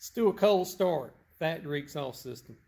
Let's do a cold start, factory exhaust system.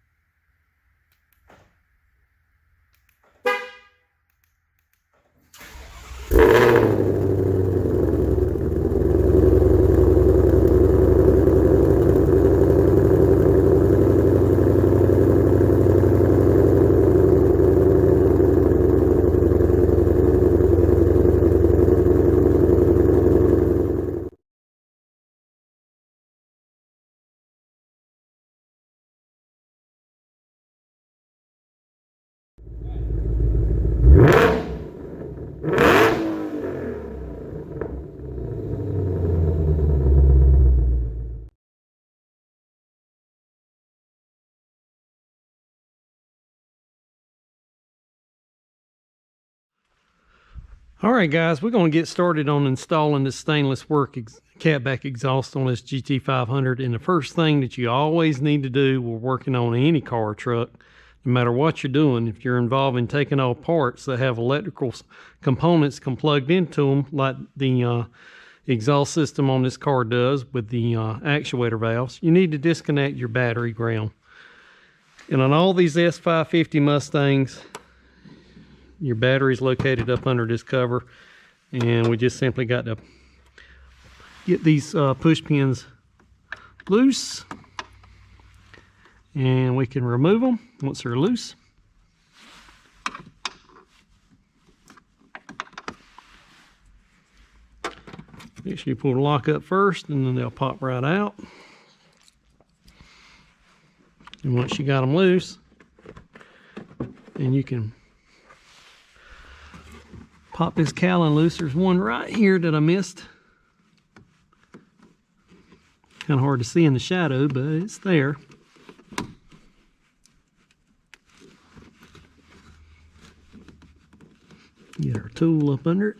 Alright guys, we're going to get started on installing this stainless work catback exhaust on this GT500. And the first thing that you always need to do when working on any car or truck, no matter what you're doing, if you're involved in taking off parts that have electrical components plugged into them, like the exhaust system on this car does with the actuator valves, you need to disconnect your battery ground. And on all these S550 Mustangs, your battery is located up under this cover, and we just simply got to get these push pins loose, and we can remove them once they're loose. Make sure you pull the lock up first, and then they'll pop right out. And once you got them loose, then you can pop this cowling loose. There's one right here that I missed. Kind of hard to see in the shadow, but it's there. Get our tool up under it.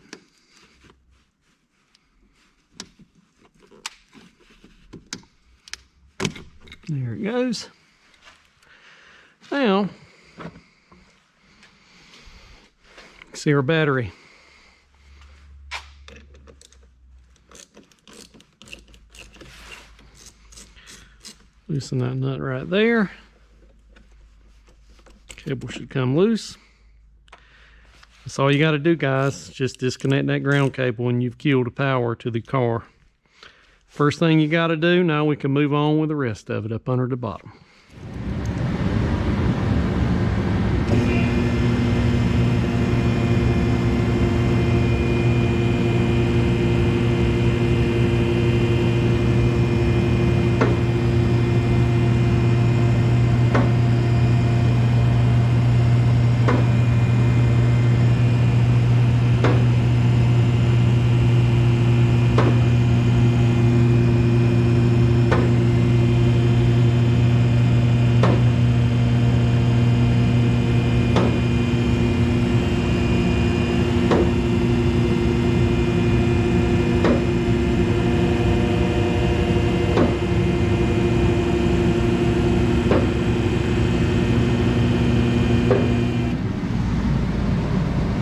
There it goes. Now, see our battery. Loosen that nut right there. Cable should come loose. That's all you got to do, guys. Just disconnect that ground cable and you've killed the power to the car. First thing you got to do, now we can move on with the rest of it up under the bottom.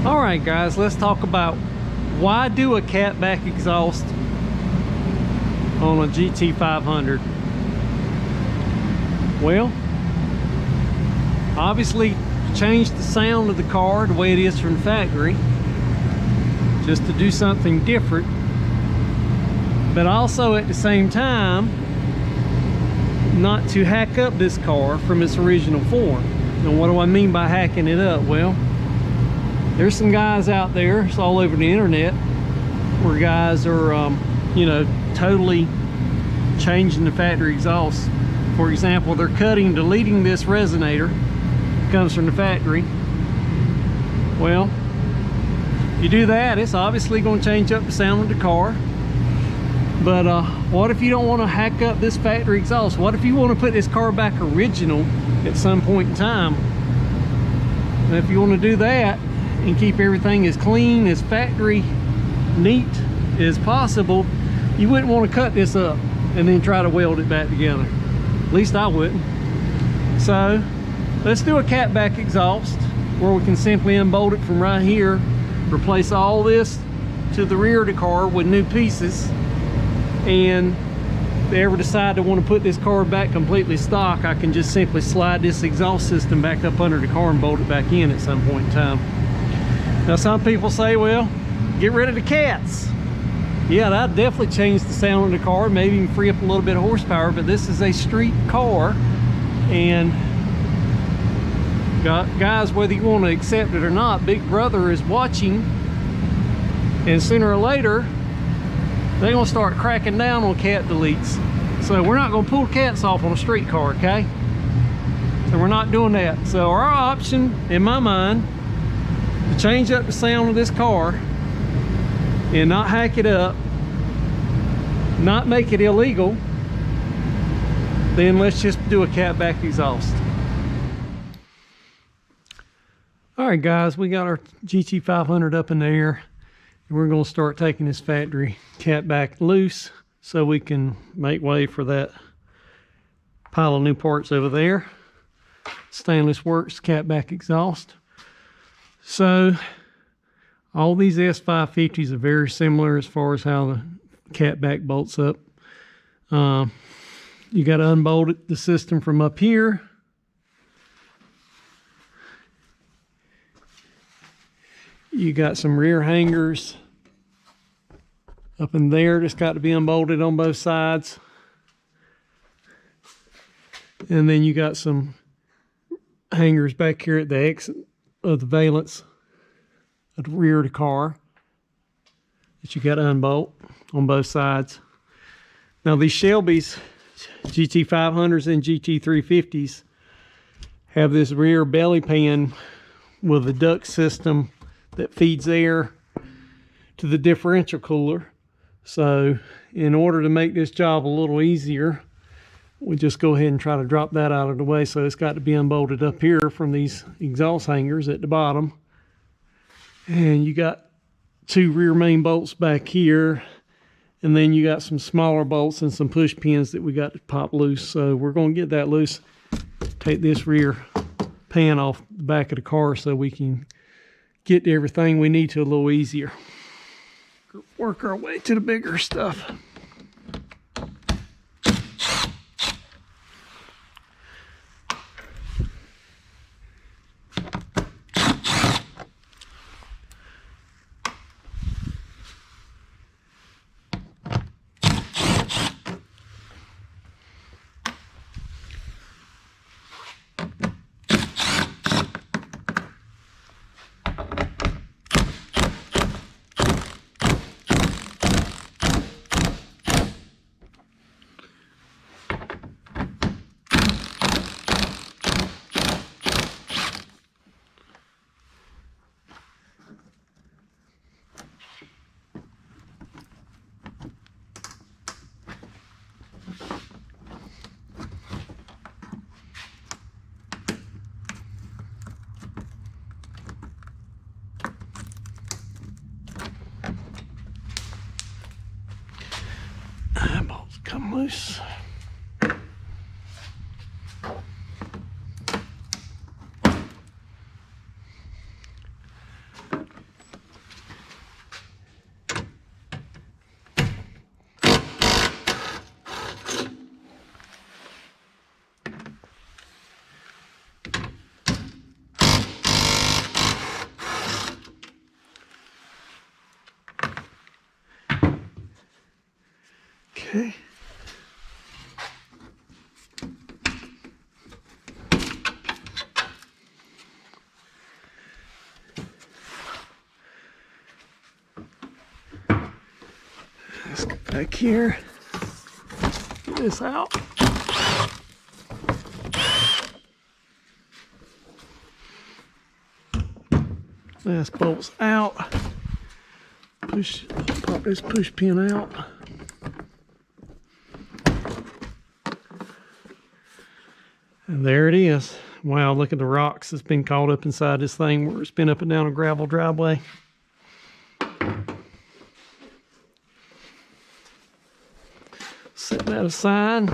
Alright guys, let's talk about why do a catback exhaust on a GT500. Well, obviously change the sound of the car the way it is from the factory, just to do something different, but also at the same time not to hack up this car from its original form. And what do I mean by hacking it up? Well, there's some guys out there, it's all over the internet, where guys are, you know, totally changing the factory exhaust. For example, they're deleting this resonator that comes from the factory. Well, if you do that, it's obviously going to change up the sound of the car. But what if you don't want to hack up this factory exhaust? What if you want to put this car back original at some point in time? And if you want to do that and keep everything as clean, as factory neat as possible, you wouldn't want to cut this up and then try to weld it back together. At least I wouldn't. So let's do a catback exhaust where we can simply unbolt it from right here, replace all this to the rear of the car with new pieces, and they ever decide to want to put this car back completely stock, I can just simply slide this exhaust system back up under the car and bolt it back in at some point in time. Now some people say, well, get rid of the cats. Yeah, that definitely change the sound of the car, maybe even free up a little bit of horsepower, but this is a street car, and guys, whether you want to accept it or not, Big Brother is watching, and sooner or later they're gonna start cracking down on cat deletes. So we're not gonna pull cats off on a street car, okay? So we're not doing that. So our option, in my mind, to change up the sound of this car and not hack it up, not make it illegal, then let's just do a catback exhaust. All right, guys, we got our GT500 up in the air, and we're going to start taking this factory catback loose so we can make way for that pile of new parts over there. Stainless Works catback exhaust. So all these S550s are very similar as far as how the catback bolts up. You got to unbolt the system from up here. You got some rear hangers up in there, just got to be unbolted on both sides. And then you got some hangers back here at the exit of the valence at the rear of the car that you got to unbolt on both sides. Now these Shelby's GT500s and GT350s have this rear belly pan with a duct system that feeds air to the differential cooler. So in order to make this job a little easier, we just go ahead and try to drop that out of the way. So it's got to be unbolted up here from these exhaust hangers at the bottom. And you got two rear main bolts back here. And then you got some smaller bolts and some push pins that we got to pop loose. So we're going to get that loose. Take this rear pan off the back of the car so we can get to everything we need to a little easier. Work our way to the bigger stuff. Bolts come loose. Okay. Let's go back here. Get this out. Last bolt's out. Pop this push pin out. And there it is. Wow, look at the rocks that's been caught up inside this thing where it's been up and down a gravel driveway. Set that aside.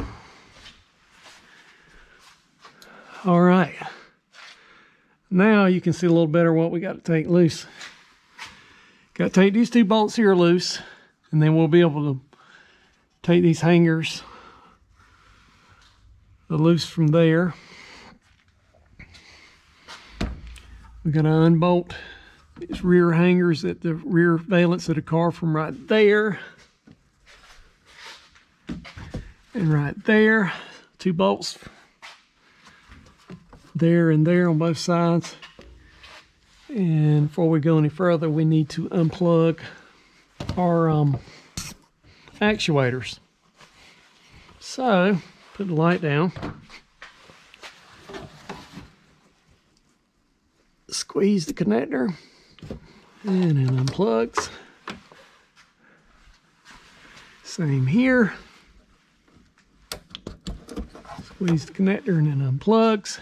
All right. Now you can see a little better what we got to take loose. Got to take these two bolts here loose, and then we'll be able to take these hangers the loose from there. We're going to unbolt these rear hangers at the rear valence of the car from right there and right there. 2 bolts there and there on both sides. And before we go any further, we need to unplug our actuators. So, put the light down. Squeeze the connector and it unplugs. Same here. Squeeze the connector and it unplugs.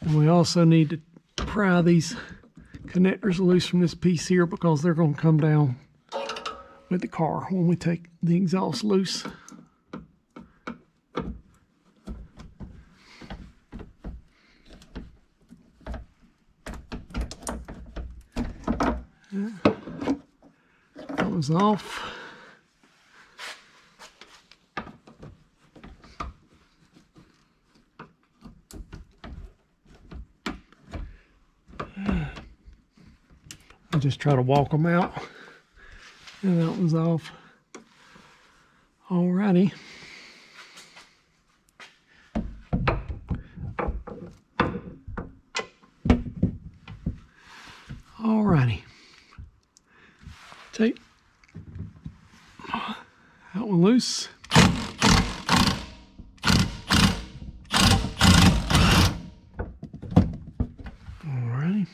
And we also need to pry these connectors loose from this piece here because they're going to come down with the car when we take the exhaust loose. That was off. I just try to walk them out, and that was off. Alrighty. Alrighty. Take that one loose. Alrighty.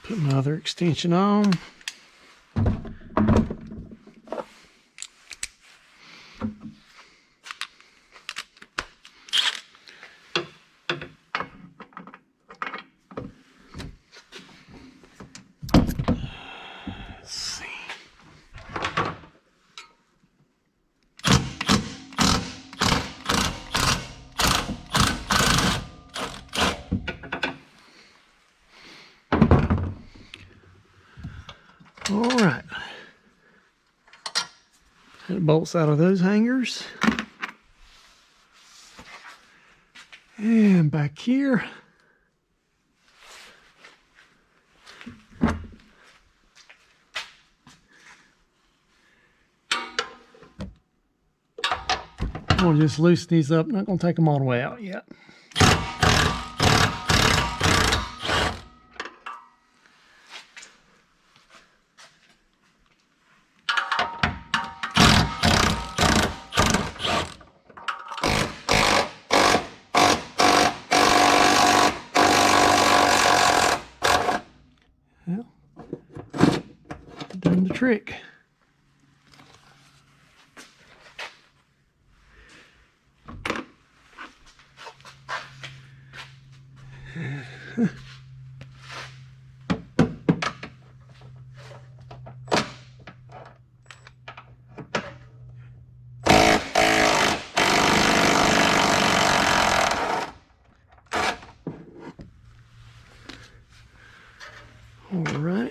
Put another extension on. All right, it bolts out of those hangers. And back here. I'll just loosen these up. Not going to take them all the way out yet. Well, done the trick. All right.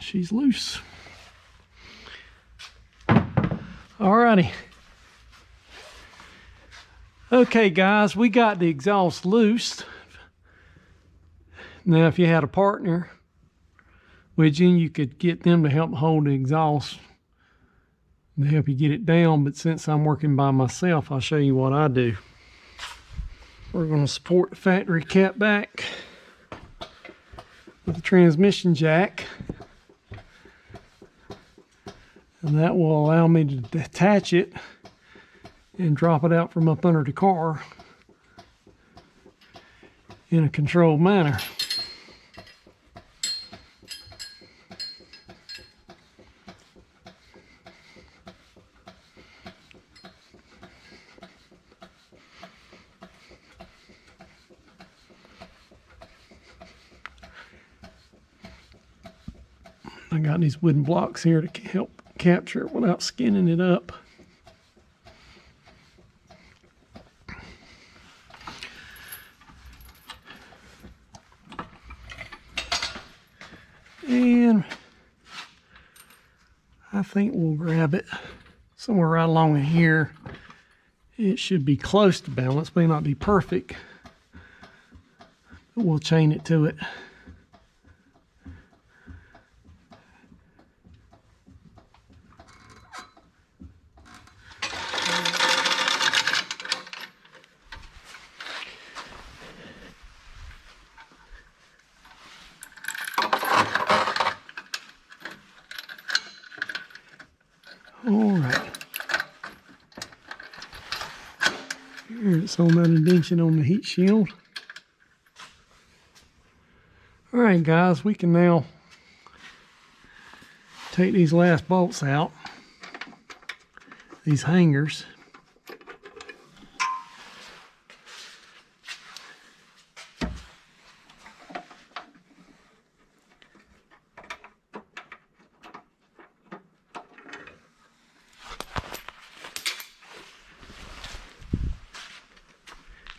She's loose. Alrighty. Okay, guys, we got the exhaust loosed. Now, if you had a partner with you, you could get them to help hold the exhaust to help you get it down. But since I'm working by myself, I'll show you what I do. We're going to support the factory catback with the transmission jack. And that will allow me to detach it and drop it out from up under the car in a controlled manner. I got these wooden blocks here to help capture it without skinning it up. And I think we'll grab it somewhere right along in here. It should be close to balance, may not be perfect, but we'll chain it to it. All right. Here it's on that indentation on the heat shield. All right, guys, we can now take these last bolts out, these hangers.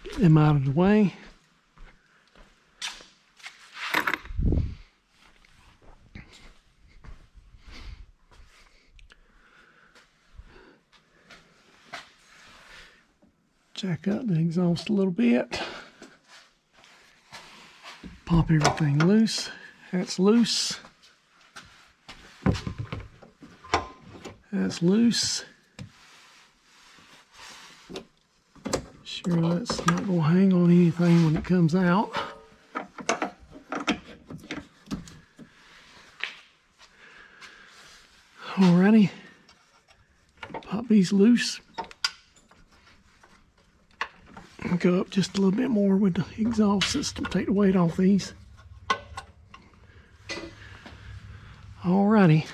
Get them out of the way. Jack up the exhaust a little bit. Pop everything loose. That's loose. That's loose. Sure that's not going to hang on anything when it comes out. Alrighty. Pop these loose. Go up just a little bit more with the exhaust system, take the weight off these. Alrighty.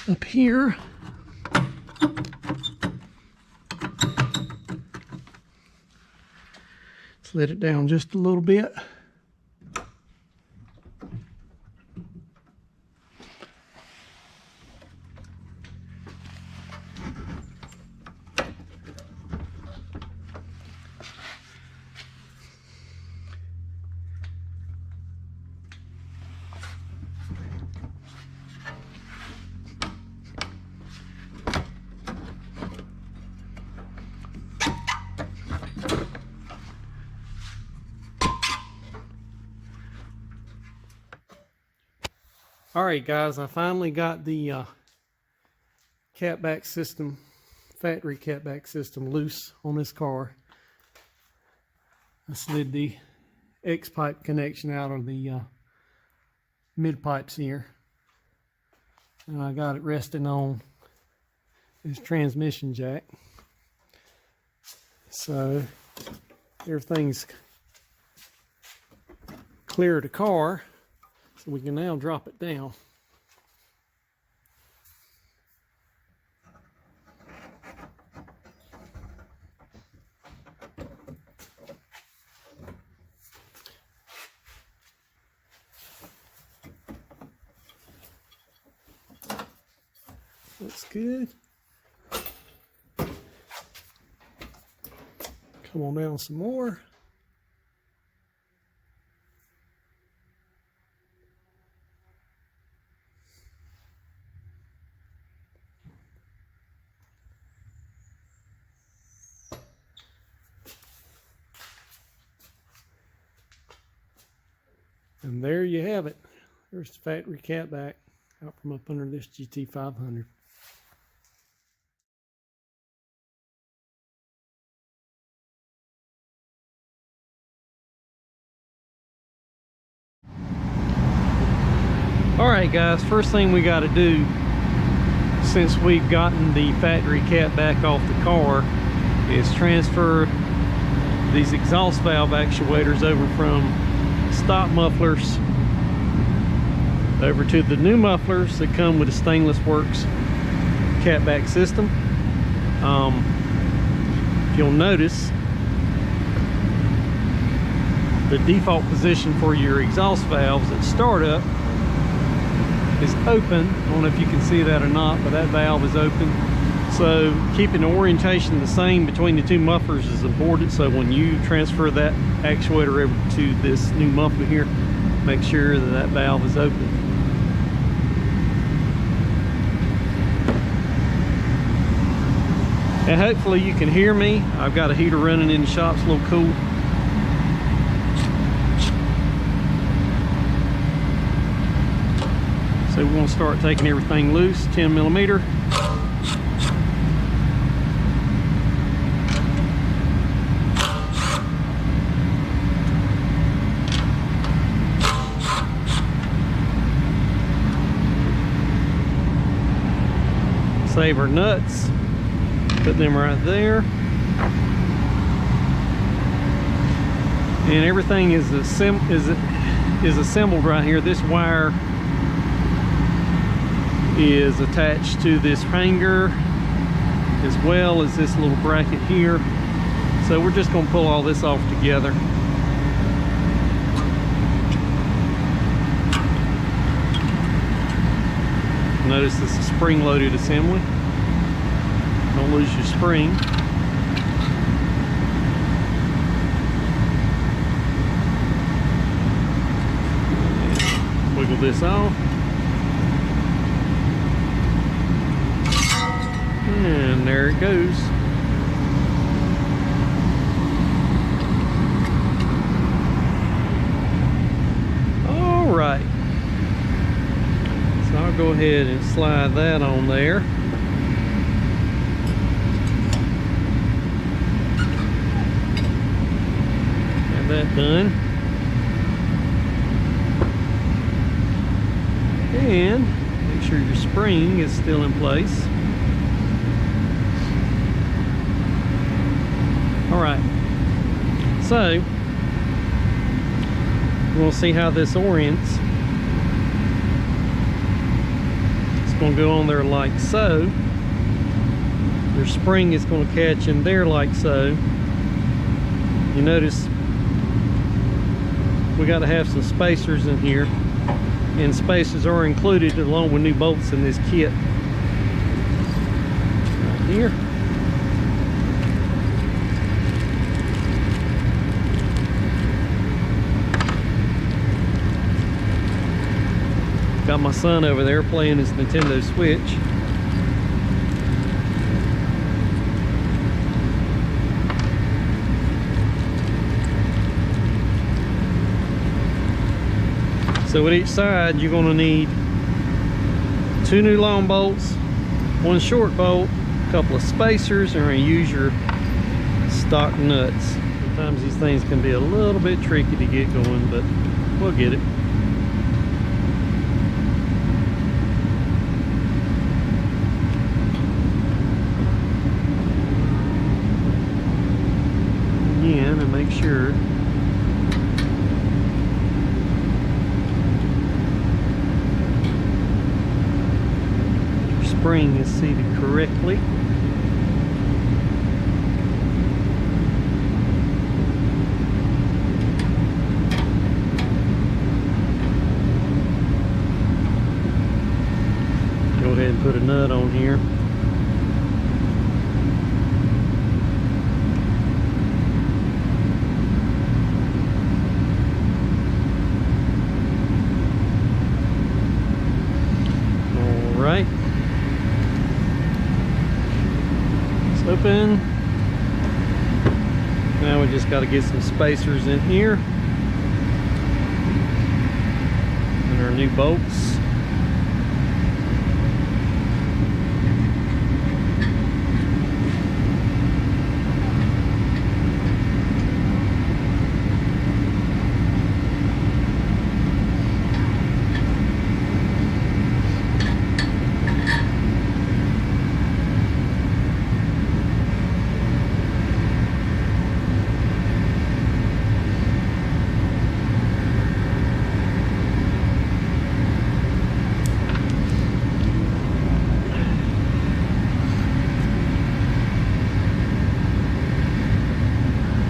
Up here, let's let it down just a little bit. Alright guys, I finally got the catback system, factory catback system loose on this car. I slid the X-pipe connection out of the mid pipes here. And I got it resting on this transmission jack. So everything's clear of the car. So we can now drop it down. Looks good. Come on down some more. And there you have it. There's the factory catback out from up under this GT500. Alright guys, first thing we got to do, since we've gotten the factory catback off the car, is transfer these exhaust valve actuators over from stock mufflers over to the new mufflers that come with the Stainless Works catback system. If you'll notice, the default position for your exhaust valves at startup is open. I don't know if you can see that or not, but that valve is open. So keeping the orientation the same between the two mufflers is important. So when you transfer that actuator over to this new muffler here, make sure that that valve is open. And hopefully you can hear me. I've got a heater running in the shop, it's a little cool. So we're going to start taking everything loose, 10 millimeter. Save our nuts, put them right there. And everything is assembled right here. This wire is attached to this hanger as well as this little bracket here. So we're just going to pull all this off together. Notice this is a spring-loaded assembly. Don't lose your spring. Wiggle this off. And there it goes. All right. So I'll go ahead and slide that on there. Have that done. And make sure your spring is still in place. All right, so we'll see how this orients. It's going to go on there like so. Your spring is going to catch in there like so. You notice we got to have some spacers in here, and spacers are included along with new bolts in this kit. Right here. Got my son over there playing his Nintendo Switch. So with each side, you're going to need 2 new long bolts, 1 short bolt, a couple of spacers, and we're going to use your stock nuts. Sometimes these things can be a little bit tricky to get going, but we'll get it. Again, and make sure your spring is seated correctly. Go ahead and put a nut on here. Right, it's open. Now we just got to get some spacers in here and our new bolts.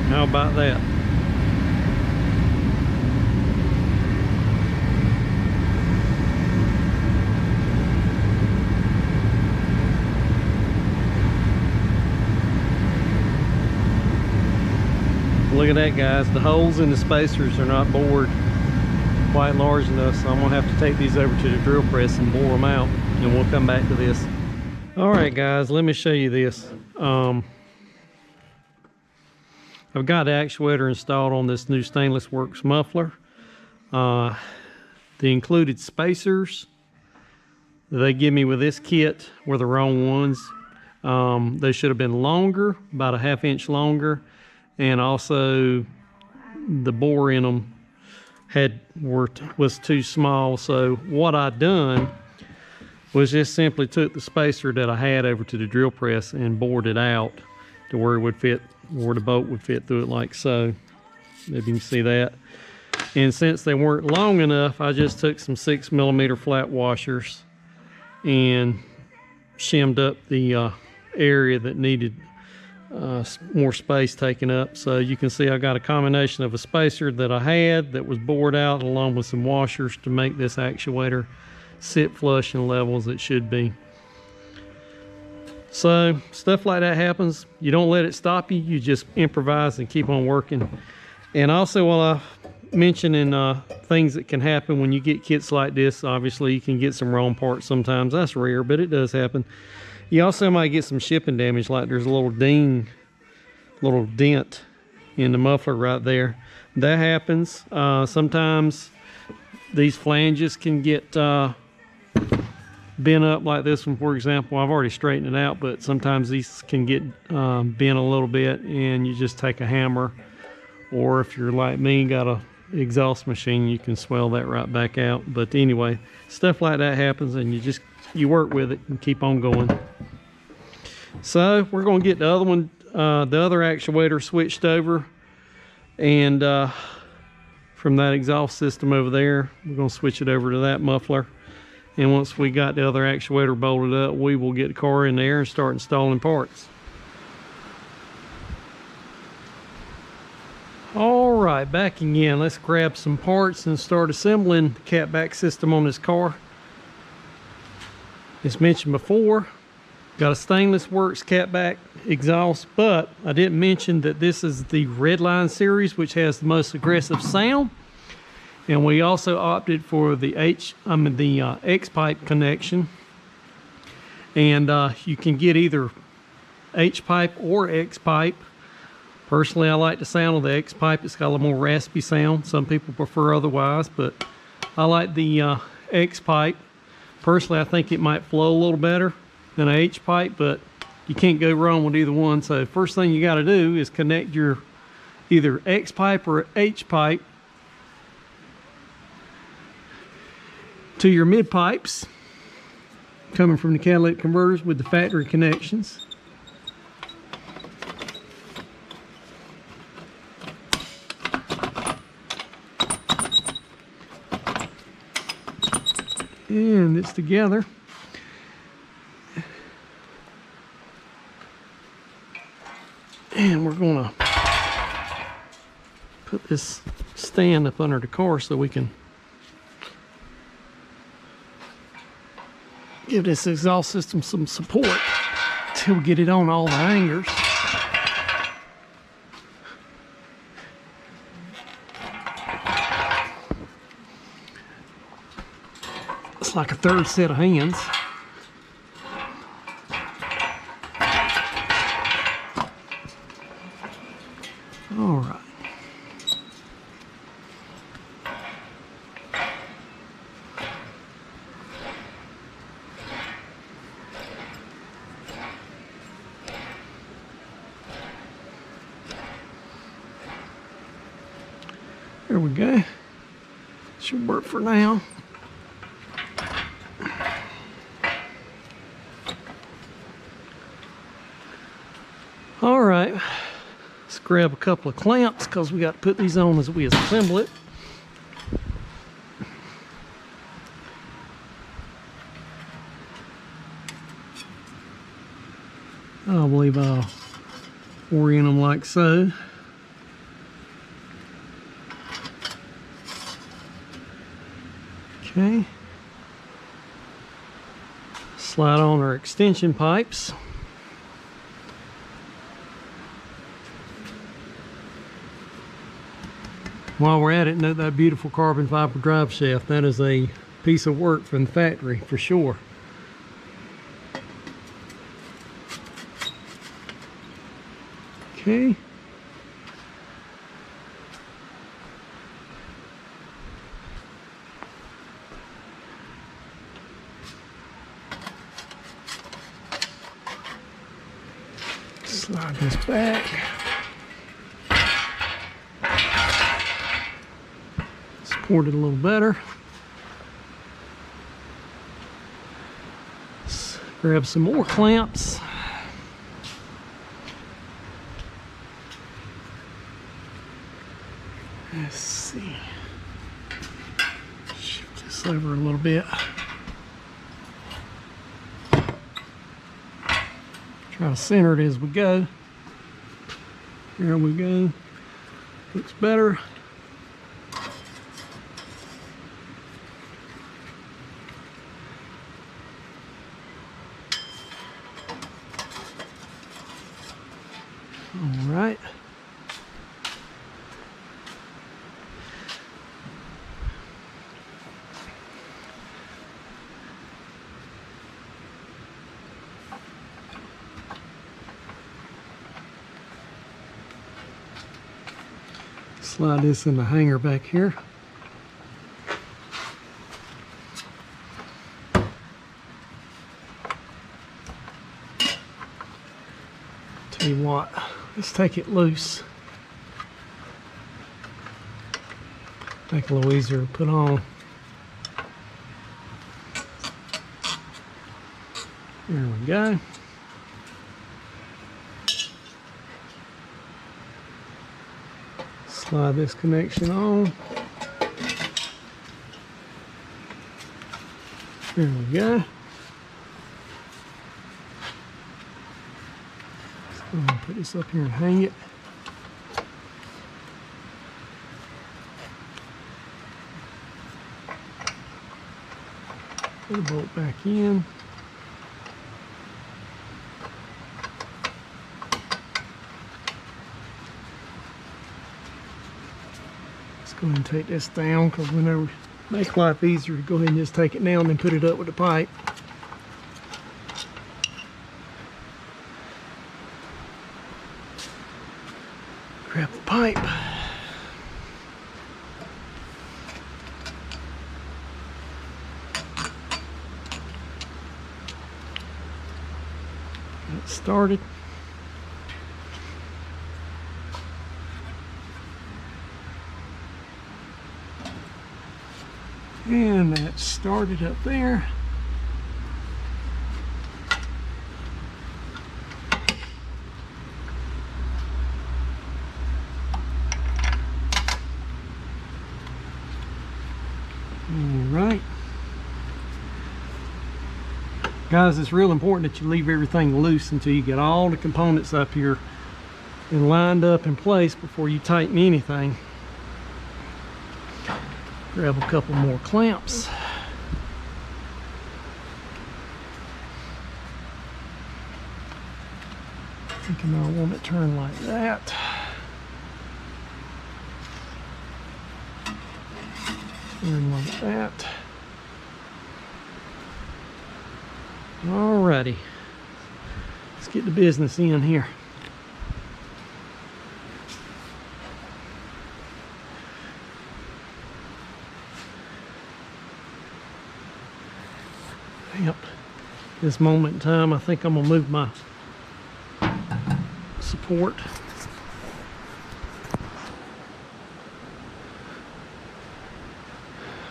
How about that? Look at that, guys. The holes in the spacers are not bored quite large enough, so I'm gonna have to take these over to the drill press and bore them out, and we'll come back to this. All right, guys, let me show you this. I've got the actuator installed on this new Stainless Works muffler. The included spacers they give me with this kit were the wrong ones. They should have been longer, about a 1/2 inch longer, and also the bore in them was too small. So what I done was just simply took the spacer that I had over to the drill press and bored it out to where it would fit, where the bolt would fit through it, like so. If you can see that. And since they weren't long enough, I just took some 6mm flat washers and shimmed up the area that needed more space taken up. So you can see I got a combination of a spacer that I had that was bored out along with some washers to make this actuator sit flush and level as it should be. So stuff like that happens. You don't let it stop you. You just improvise and keep on working. And also, while I mentioning things that can happen when you get kits like this, obviously you can get some wrong parts sometimes. That's rare, but it does happen. You also might get some shipping damage, like there's a little dent in the muffler right there. That happens. Sometimes these flanges can get bent up, like this one, for example. I've already straightened it out, but sometimes these can get bent a little bit, and you just take a hammer, or if you're like me, got a exhaust machine, you can swell that right back out. But anyway, stuff like that happens, and you work with it and keep on going. So we're going to get the other one, the other actuator switched over, and from that exhaust system over there, we're going to switch it over to that muffler. And once we got the other actuator bolted up, we will get the car in there and start installing parts. All right, back again. Let's grab some parts and start assembling the Catback system on this car. As mentioned before, got a Stainless Works Catback exhaust, but I didn't mention that this is the Redline series, which has the most aggressive sound. And we also opted for the X-pipe connection. And you can get either H-pipe or X-pipe. Personally, I like the sound of the X-pipe. It's got a little more raspy sound. Some people prefer otherwise, but I like the X-pipe. Personally, I think it might flow a little better than an H-pipe, but you can't go wrong with either one. So first thing you got to do is connect your either X-pipe or H-pipe to your mid-pipes coming from the catalytic converters with the factory connections. And it's together. And we're gonna put this stand up under the car so we can give this exhaust system some support till we get it on all the hangers. It's like a third set of hands. All right. There we go. Should work for now. All right, let's grab a couple of clamps because we got to put these on as we assemble it. I believe I'll orient them like so. Okay. Slide on our extension pipes. While we're at it, note that beautiful carbon fiber drive shaft. That is a piece of work from the factory for sure. Okay. Slide this back. Support it a little better. Let's grab some more clamps. Let's see. Shift this over a little bit. Try to center it as we go. There we go. Looks better. All right. Slide this in the hanger back here. Tell you what, let's take it loose. Make it a little easier to put on. There we go. Slide this connection on. There we go. So I'm going to put this up here and hang it. Put the bolt back in. Go ahead and take this down, because whenever make life easier to go ahead and just take it down and put it up with the pipe. Grab the pipe. Get it started. And that started up there. Alright. Guys, it's real important that you leave everything loose until you get all the components up here and lined up in place before you tighten anything. Grab a couple more clamps. Thinking I want it turned like that. Turn like that. Alrighty. Let's get the business in here. Yep, this moment in time, I think I'm gonna move my support.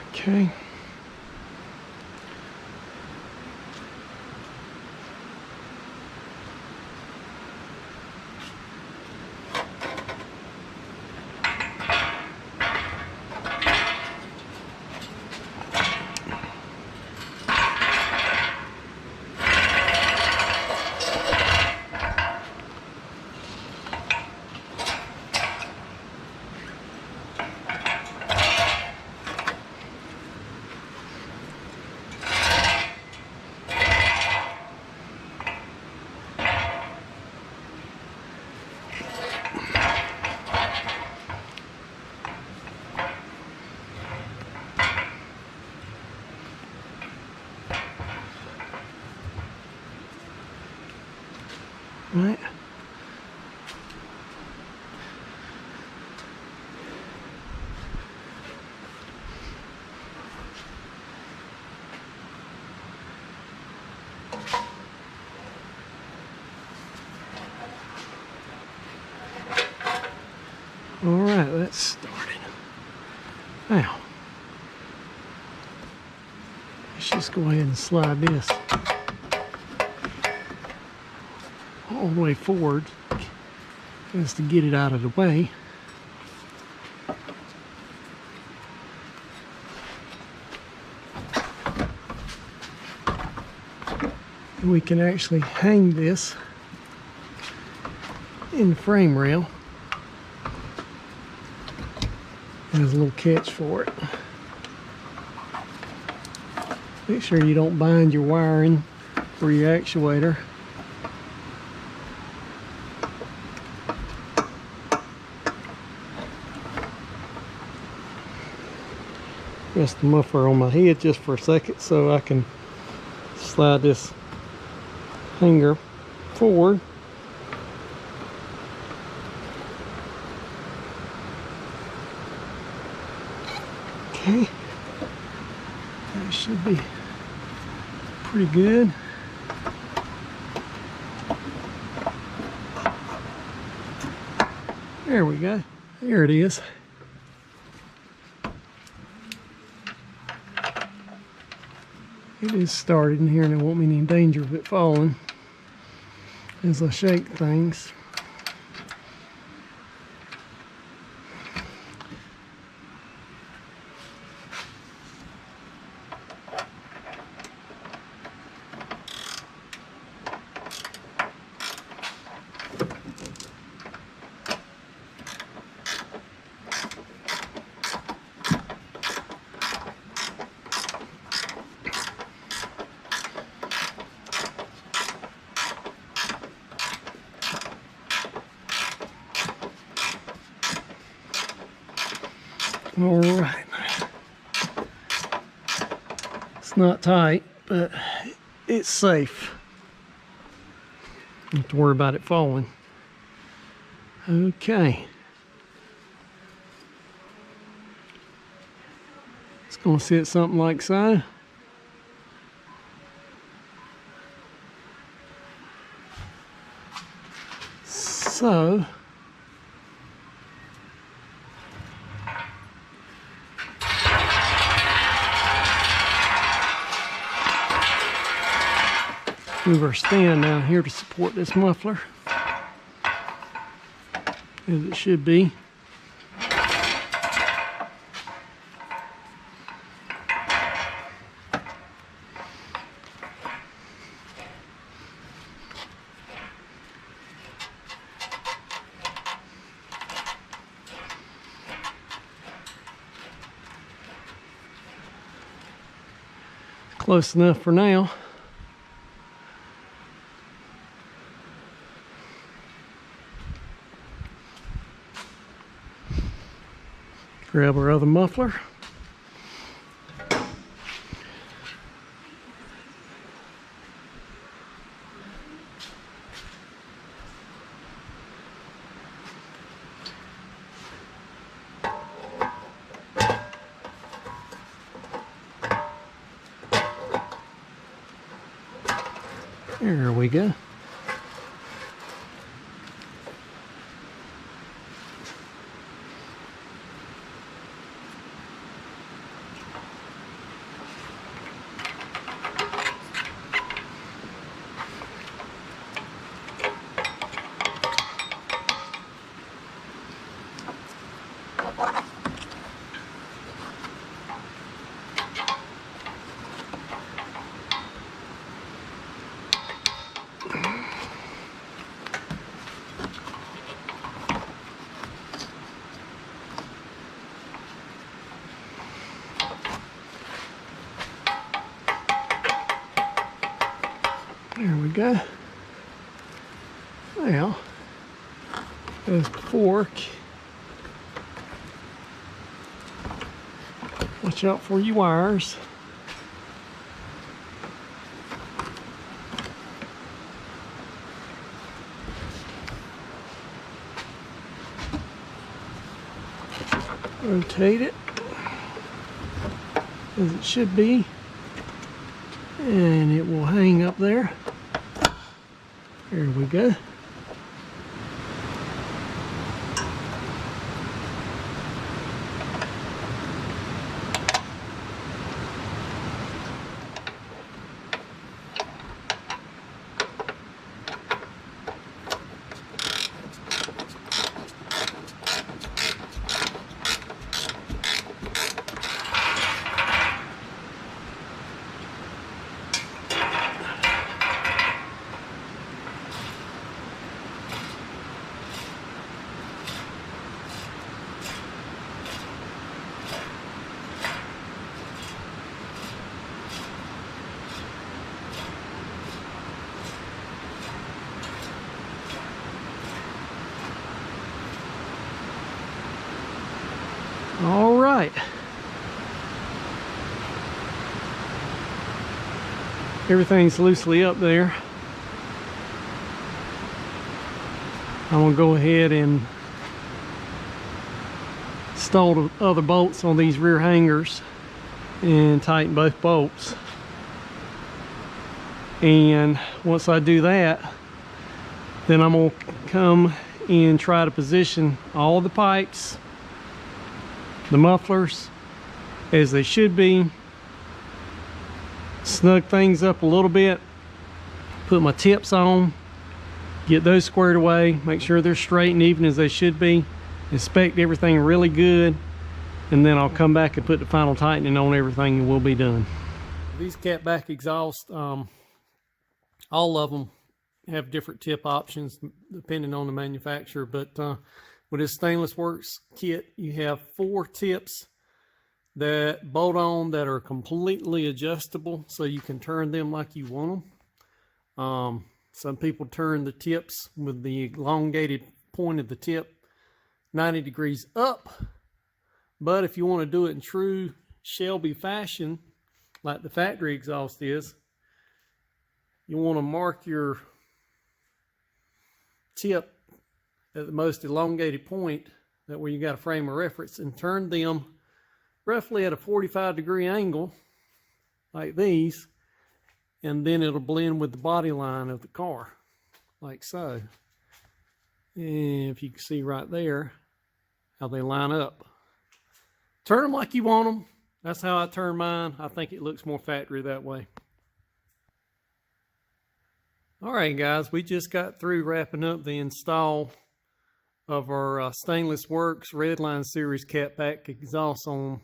Okay. Right. All right, that's started. Now, let's just go ahead and slide this all the way forward just to get it out of the way. And we can actually hang this in the frame rail. There's a little catch for it. Make sure you don't bind your wiring for your actuator. Rest the muffler on my head just for a second so I can slide this hanger forward. Okay, that should be pretty good. There we go. There it is. It is started in here and there won't be any danger of it falling as I shake things. All right, it's not tight, but it's safe. Don't have to worry about it falling. Okay, it's going to sit something like so. So move our stand down here to support this muffler, as it should be. Close enough for now. Grab our other muffler. There we go. There we go. Now, as before, watch out for your wires. Rotate it as it should be, and it will hang up there. There we go. All right. Everything's loosely up there. I'm gonna go ahead and install the other bolts on these rear hangers and tighten both bolts. And once I do that, then I'm gonna come and try to position all the pipes, the mufflers, as they should be, snug things up a little bit, put my tips on, get those squared away, make sure they're straight and even as they should be, inspect everything really good, and then I'll come back and put the final tightening on everything and we'll be done. These Catback exhausts, all of them have different tip options depending on the manufacturer, but with this Stainless Works kit, you have 4 tips that bolt on that are completely adjustable, so you can turn them like you want them. Some people turn the tips with the elongated point of the tip 90 degrees up, but if you want to do it in true Shelby fashion, like the factory exhaust is, you want to mark your tip at the most elongated point, that way you got a frame of reference, and turn them roughly at a 45-degree angle like these, and then it'll blend with the body line of the car like so. And if you can see right there how they line up, turn them like you want them. That's how I turn mine. I think it looks more factory that way. All right, guys, we just got through wrapping up the install of our Stainless Works Redline Series Catback exhaust on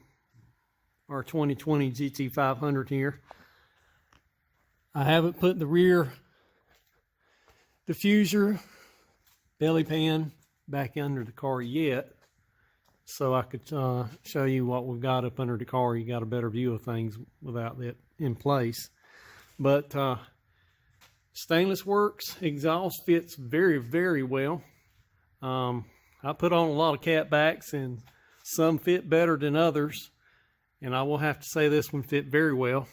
our 2020 GT500 here. I haven't put the rear diffuser belly pan back under the car yet, so I could show you what we've got up under the car. You got a better view of things without that in place. But Stainless Works exhaust fits very, very well. I put on a lot of Catbacks and some fit better than others, and I will have to say this one fit very well.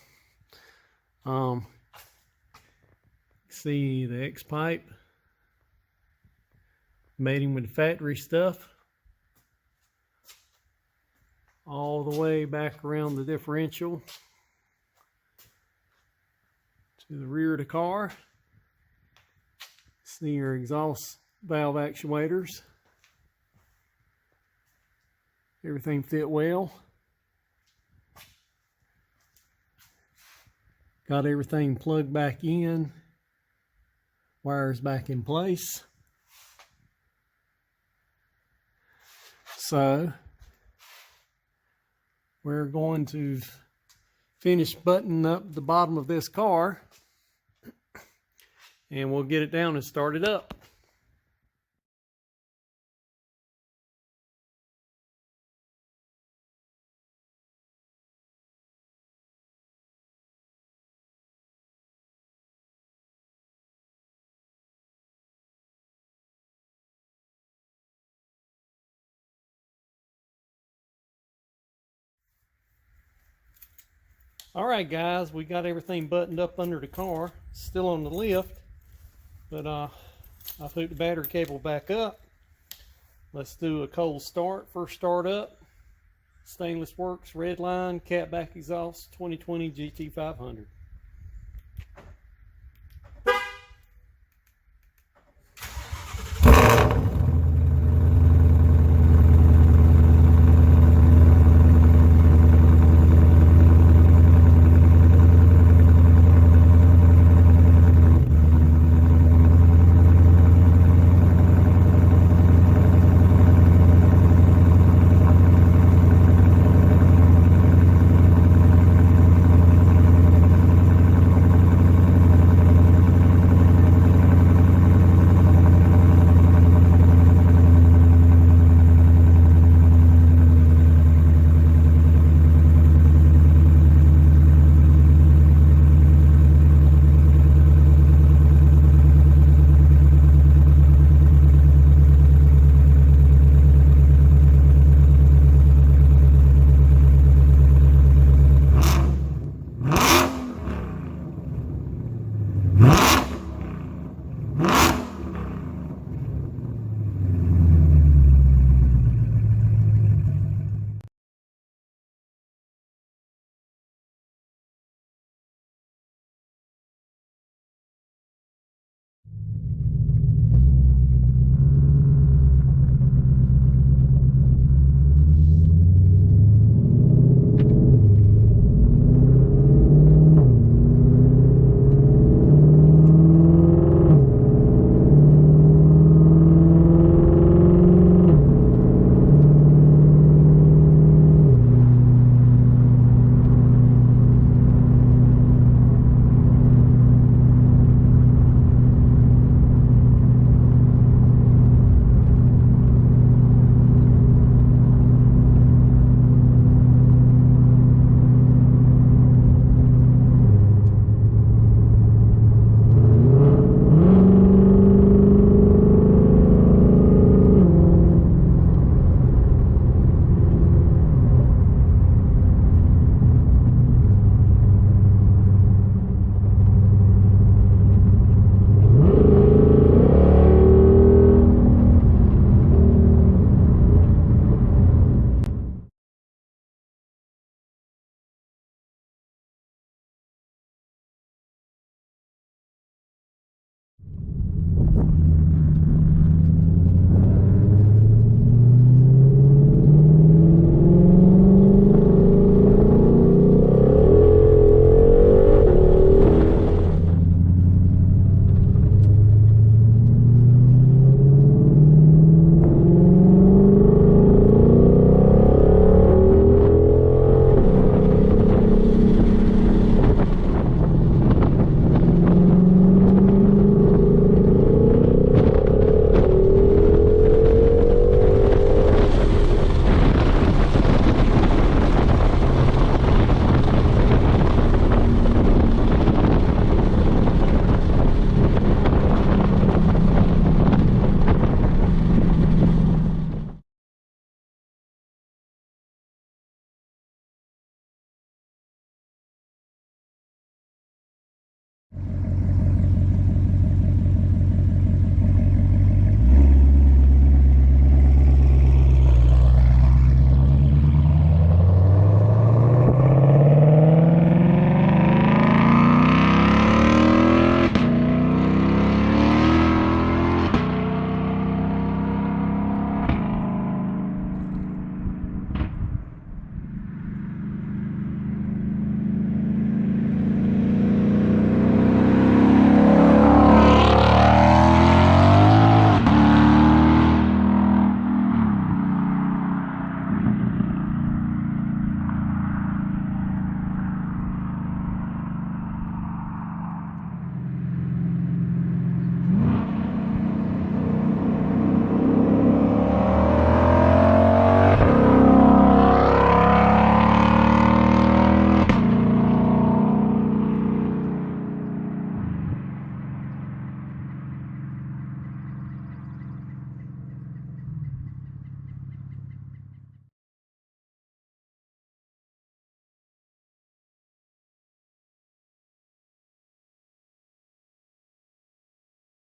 See the X pipe mating with the factory stuff all the way back around the differential to the rear of the car. See your exhaust valve actuators. Everything fit well. Got everything plugged back in. Wires back in place. So we're going to finish buttoning up the bottom of this car, and we'll get it down and start it up. All right, guys, we got everything buttoned up under the car. Still on the lift, but I put the battery cable back up. Let's do a cold start. First start up. Stainless Works Redline Catback exhaust 2020 GT500.